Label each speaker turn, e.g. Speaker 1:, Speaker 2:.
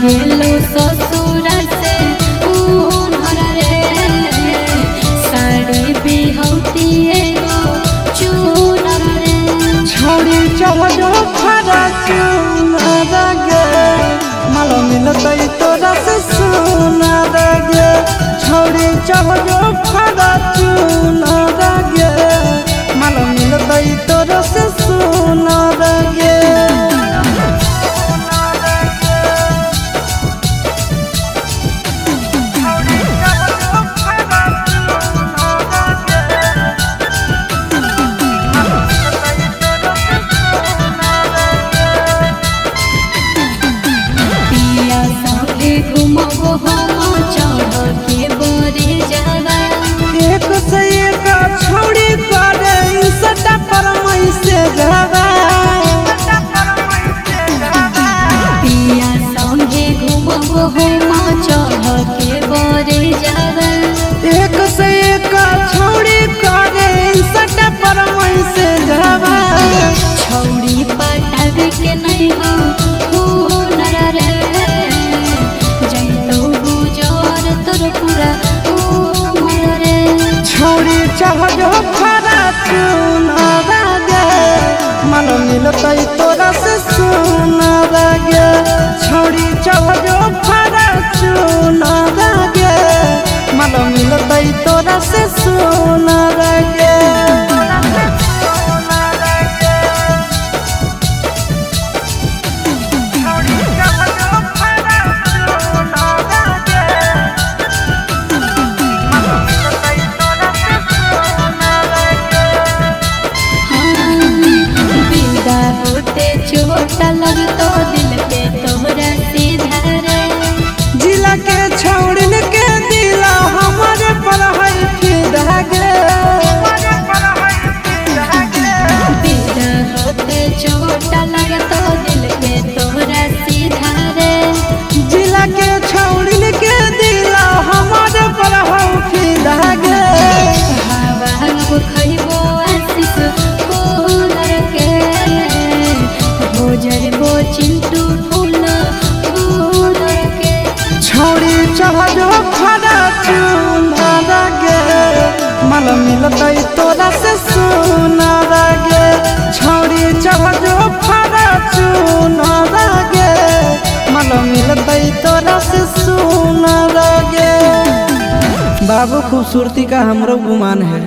Speaker 1: गेलो ससुर से उन्हर रे साड़ी बिहौती एगो चूनर रे
Speaker 2: छोड़ी चढ़ो खरा चूनर गे माल मिलतै तोरा से सुनर गे छोड़ी चढ़ो खरा चूनर गे माल मिलतै तोरा से सुनर गे
Speaker 1: घुमबो हम चढ़ के बरे जावा
Speaker 2: एक से एक छोड़ी करे सटा पर मई से जावा
Speaker 1: पिया संगे घुमबो हम चढ़ के बरे जावा
Speaker 2: एक से एक छोड़ी करे सटा पर मई से जावा
Speaker 1: छौड़ी पटावे के नहीं हो हुनर रे
Speaker 2: छोड़ी चढ़ो खरा चूनर गे माल मिलतै तोरा से सुनर गे छोड़ी चढ़ो खरा चूनर गे माल मिलतै तोरा से सुनर गे
Speaker 1: चोट लगतो दिल के तोहरा सीधा रे
Speaker 2: जिला के छौड़न के दिल हमारे पर है फिदा गे
Speaker 1: बिदा होते चोट लगतो दिल के तोहरा सीधा रे
Speaker 2: जिला के छौड़न के दिल हमारे पर है फिदा गे
Speaker 1: हवा खइबो आशिक फूलर के भोजरबो चिंटू फूल फूलर के
Speaker 2: छोड़ी चढ़ो खरा चूनर गे माल मिलतै तोरा से सुनर गे छोड़ी चढ़ो खरा चूनर गे माल मिलतै तोरा से सुनर गे बाबू खूबसूरती का हमरो गुमान है।